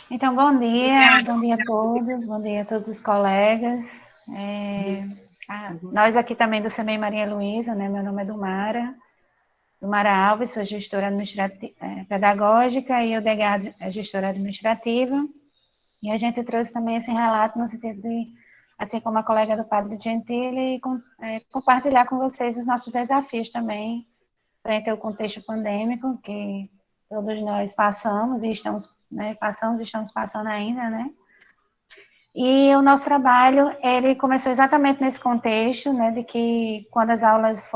Então, bom dia a todos os colegas. Nós aqui também do CEMEI Maria Luísa, né? Meu nome é Dumara Alves, sou gestora pedagógica e o Degado é gestora administrativa. E a gente trouxe também esse relato no sentido de, assim como a colega do Padre Gentili, compartilhar com vocês os nossos desafios também, frente ao contexto pandêmico que todos nós passamos e estamos passando ainda, né? E o nosso trabalho, ele começou exatamente nesse contexto, né, de que quando as aulas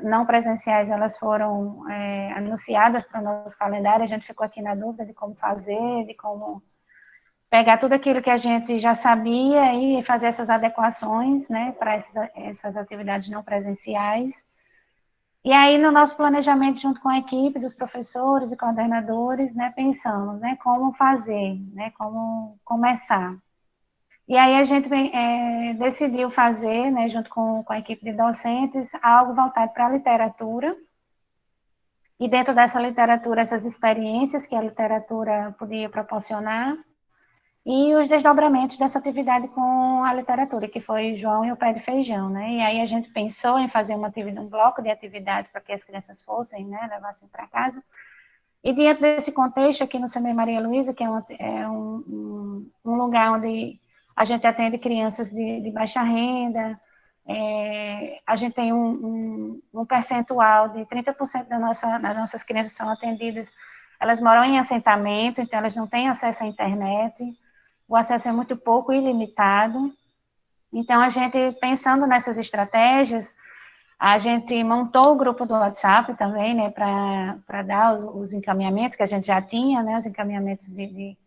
não presenciais, elas foram anunciadas para o nosso calendário, a gente ficou aqui na dúvida de como fazer, de como pegar tudo aquilo que a gente já sabia e fazer essas adequações, né, para essas atividades não presenciais. E aí, no nosso planejamento, junto com a equipe dos professores e coordenadores, né, pensamos, né, como fazer, né, como começar. E aí a gente decidiu fazer, né, junto com a equipe de docentes, algo voltado para a literatura. E dentro dessa literatura, essas experiências que a literatura podia proporcionar, e os desdobramentos dessa atividade com a literatura, que foi João e o Pé de Feijão, né? E aí a gente pensou em fazer um bloco de atividades para que as crianças fossem, né, levassem para casa. E dentro desse contexto, aqui no CEMEI Maria Luísa, que é um lugar onde a gente atende crianças de baixa renda, a gente tem um percentual de 30% das nossas crianças são atendidas, elas moram em assentamento, então elas não têm acesso à internet, o acesso é muito pouco e limitado. Então, a gente, pensando nessas estratégias, a gente montou o grupo do WhatsApp também, né, para dar os encaminhamentos que a gente já tinha, né, os encaminhamentos de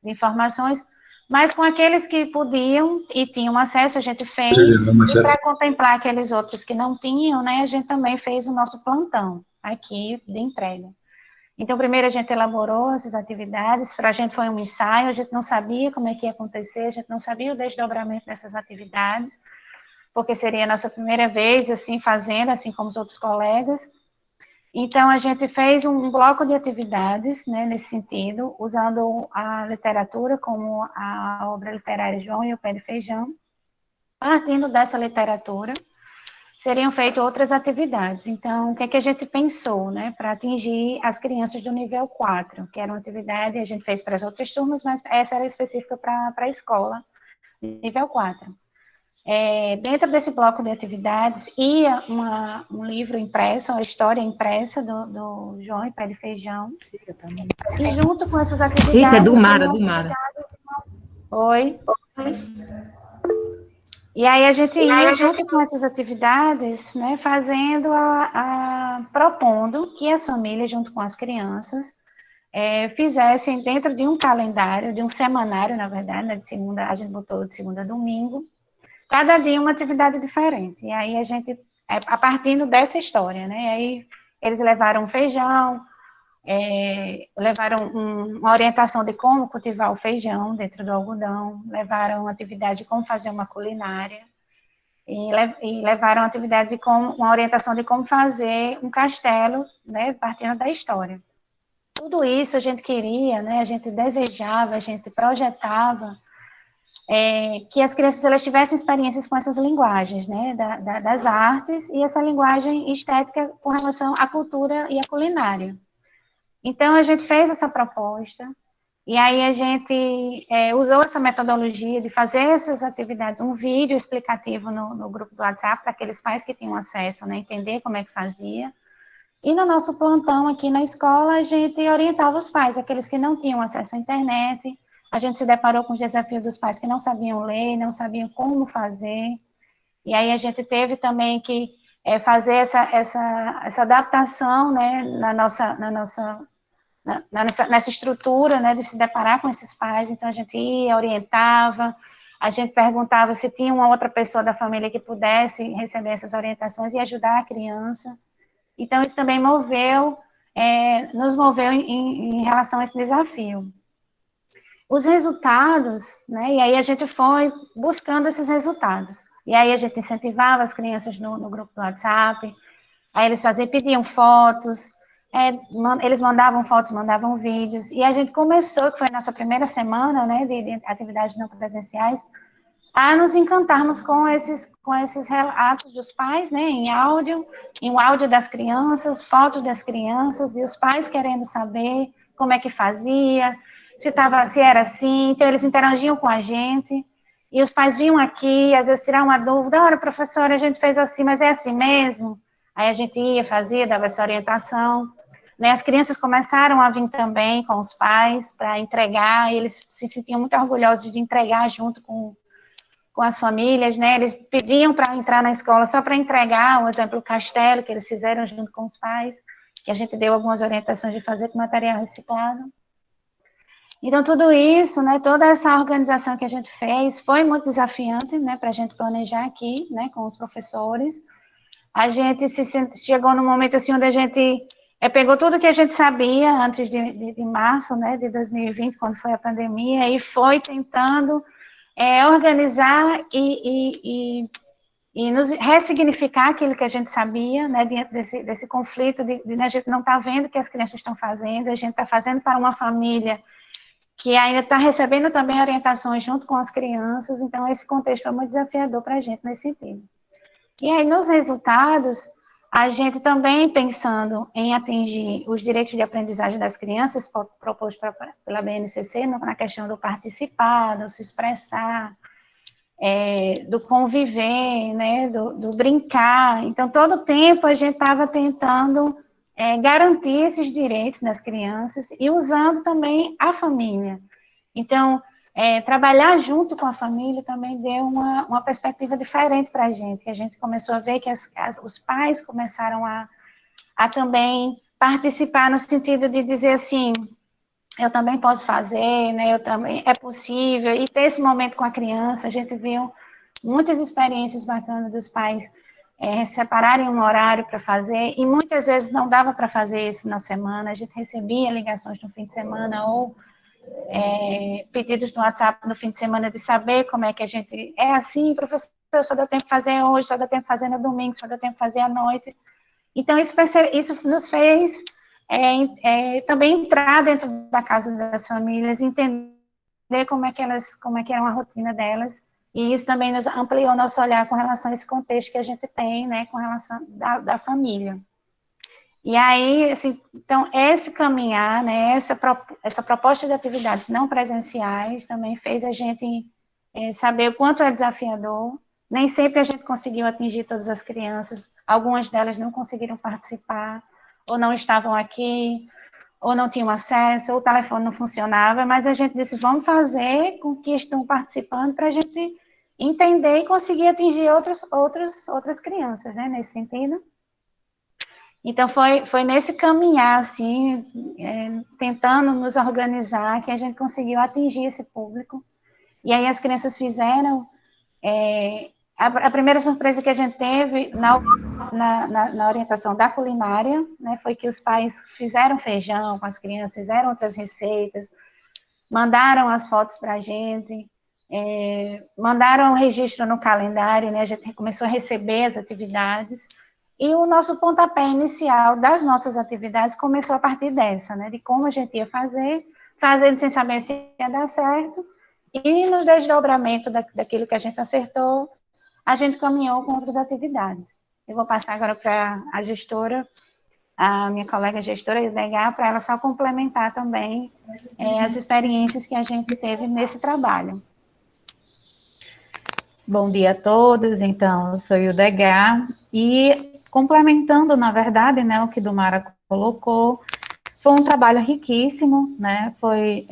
informações, mas com aqueles que podiam e tinham acesso, a gente fez, e para contemplar aqueles outros que não tinham, né, a gente também fez o nosso plantão aqui de entrega. Então, primeiro a gente elaborou essas atividades, para a gente foi um ensaio, a gente não sabia como é que ia acontecer, a gente não sabia o desdobramento dessas atividades, porque seria a nossa primeira vez, assim, fazendo, assim como os outros colegas. Então, a gente fez um bloco de atividades, né, nesse sentido, usando a literatura como a obra literária João e o Pé de Feijão. Partindo dessa literatura, seriam feitas outras atividades. Então, o que é que a gente pensou, né, para atingir as crianças do nível 4, que era uma atividade, a gente fez para as outras turmas, mas essa era específica para a escola, nível 4. Dentro desse bloco de atividades, ia um livro impresso, uma história impressa do João e Pé de Feijão, e junto com essas atividades... Eita, é Dumara. Oi. E aí a gente ia junto com essas atividades, né, fazendo, propondo que as famílias, junto com as crianças, fizessem dentro de um calendário, de um semanário, na verdade, né, de segunda, a gente botou de segunda a domingo, cada dia uma atividade diferente. E aí a gente, a partir dessa história, né, aí eles levaram feijão, levaram uma orientação de como cultivar o feijão dentro do algodão, levaram uma atividade de como fazer uma culinária, e levaram a atividade uma orientação de como fazer um castelo, né, partindo da história. Tudo isso a gente queria, né, a gente desejava, a gente projetava que as crianças elas tivessem experiências com essas linguagens, né, das artes, e essa linguagem estética com relação à cultura e à culinária. Então, a gente fez essa proposta, e aí a gente usou essa metodologia de fazer essas atividades, um vídeo explicativo no grupo do WhatsApp, para aqueles pais que tinham acesso, né, entender como é que fazia. E no nosso plantão aqui na escola, a gente orientava os pais, aqueles que não tinham acesso à internet. A gente se deparou com o desafio dos pais que não sabiam ler, não sabiam como fazer. E aí a gente teve também que fazer essa adaptação, né, nessa estrutura, né, de se deparar com esses pais. Então, a gente ia, orientava, a gente perguntava se tinha uma outra pessoa da família que pudesse receber essas orientações e ajudar a criança. Então, isso também moveu nos moveu em relação a esse desafio. Os resultados, né, e aí a gente foi buscando esses resultados. E aí a gente incentivava as crianças no grupo do WhatsApp, aí eles pediam fotos, eles mandavam fotos, mandavam vídeos, e a gente começou, que foi a nossa primeira semana, né, de atividades não presenciais, a nos encantarmos com esses relatos dos pais, né, em um áudio das crianças, fotos das crianças, e os pais querendo saber como é que fazia, se era assim, então eles interagiam com a gente, e os pais vinham aqui, às vezes tiravam uma dúvida, olha, professora, a gente fez assim, mas é assim mesmo? Aí a gente ia, fazia, dava essa orientação, né, as crianças começaram a vir também com os pais para entregar, e eles se sentiam muito orgulhosos de entregar junto com as famílias, né, eles pediam para entrar na escola só para entregar, por exemplo, o castelo, que eles fizeram junto com os pais, que a gente deu algumas orientações de fazer com material reciclado. Então, tudo isso, né, toda essa organização que a gente fez foi muito desafiante, né, para a gente planejar aqui, né, com os professores. A gente chegou num momento assim onde a gente pegou tudo que a gente sabia antes de março, né, de 2020, quando foi a pandemia, e foi tentando organizar e nos ressignificar aquilo que a gente sabia, né, diante desse conflito de a gente não estar vendo o que as crianças estão fazendo, a gente está fazendo para uma família que ainda está recebendo também orientações junto com as crianças, então esse contexto foi muito desafiador para a gente nesse sentido. E aí, nos resultados, a gente também pensando em atingir os direitos de aprendizagem das crianças, propostos pela BNCC, na questão do participar, do se expressar, do conviver, né, do brincar. Então, todo o tempo a gente estava tentando garantir esses direitos das crianças e usando também a família. Então, trabalhar junto com a família também deu uma perspectiva diferente para a gente, que a gente começou a ver que os pais começaram a também participar no sentido de dizer assim, eu também posso fazer, né, eu também, é possível, e ter esse momento com a criança, a gente viu muitas experiências bacanas dos pais separarem um horário para fazer, e muitas vezes não dava para fazer isso na semana, a gente recebia ligações no fim de semana, ou pedidos no WhatsApp no fim de semana de saber como é que a gente, assim, professor, só dá tempo de fazer hoje, só dá tempo de fazer no domingo, só dá tempo de fazer à noite. Então, isso nos fez também entrar dentro da casa das famílias, entender como é que era a rotina delas, e isso também nos ampliou nosso olhar com relação a esse contexto que a gente tem, né, com relação da família. E aí, assim, então, esse caminhar, né, essa proposta de atividades não presenciais também fez a gente saber o quanto é desafiador. Nem sempre a gente conseguiu atingir todas as crianças, algumas delas não conseguiram participar, ou não estavam aqui, ou não tinham acesso, ou o telefone não funcionava, mas a gente disse, vamos fazer com que estão participando para a gente entender e conseguir atingir outras crianças, né, nesse sentido. Então, foi nesse caminhar, assim, tentando nos organizar, que a gente conseguiu atingir esse público. E aí as crianças fizeram... a primeira surpresa que a gente teve na orientação da culinária, né, foi que os pais fizeram feijão com as crianças, fizeram outras receitas, mandaram as fotos para a gente, mandaram um registro no calendário, né, a gente começou a receber as atividades, e o nosso pontapé inicial das nossas atividades começou a partir dessa, né, de como a gente ia fazendo sem saber se ia dar certo, e no desdobramento daquilo que a gente acertou, a gente caminhou com outras atividades. Eu vou passar agora para a gestora, a minha colega gestora, Edgar, para ela só complementar também as experiências que a gente teve nesse trabalho. Bom dia a todos, então, eu sou Edgar, e complementando, na verdade, né, o que Dumara colocou, foi um trabalho riquíssimo, né, foi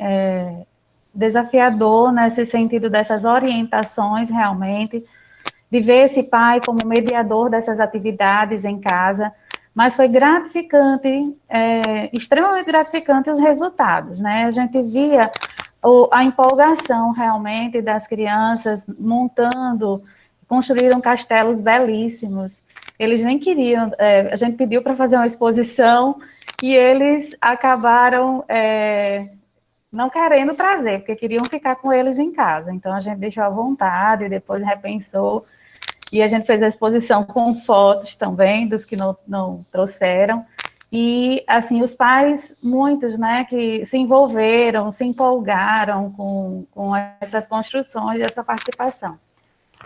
desafiador nesse sentido dessas orientações, realmente, de ver esse pai como mediador dessas atividades em casa, mas foi gratificante, extremamente gratificante os resultados, né, a gente via a empolgação realmente das crianças montando, construíram castelos belíssimos. Eles nem queriam, a gente pediu para fazer uma exposição e eles acabaram não querendo trazer, porque queriam ficar com eles em casa. Então, a gente deixou à vontade, depois repensou, e a gente fez a exposição com fotos também, dos que não trouxeram. E, assim, os pais, muitos, né, que se envolveram, se empolgaram com essas construções, essa participação.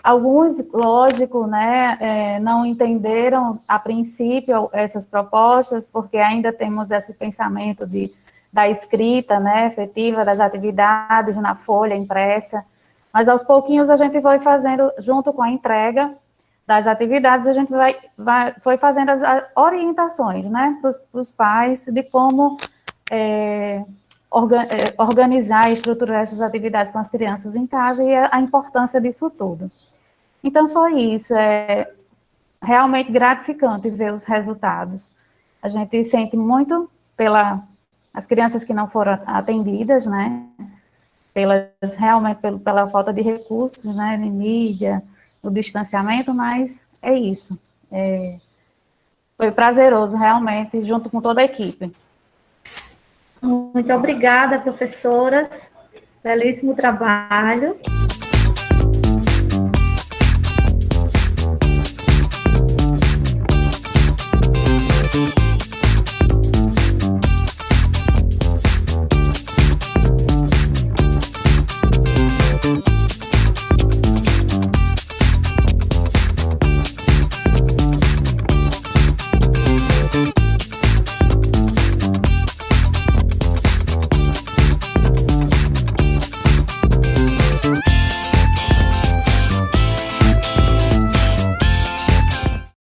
Alguns, lógico, né, não entenderam, a princípio, essas propostas, porque ainda temos esse pensamento da escrita, né, efetiva, das atividades na folha impressa, mas aos pouquinhos a gente foi fazendo, junto com a entrega das atividades, a gente foi fazendo as orientações, né, para os pais de como organizar e estruturar essas atividades com as crianças em casa e a importância disso tudo. Então, foi isso, realmente gratificante ver os resultados. A gente sente muito as crianças que não foram atendidas, né, realmente pela falta de recursos, né, de mídia, o distanciamento, mas é isso. Foi prazeroso, realmente, junto com toda a equipe. Muito obrigada, professoras. Belíssimo trabalho.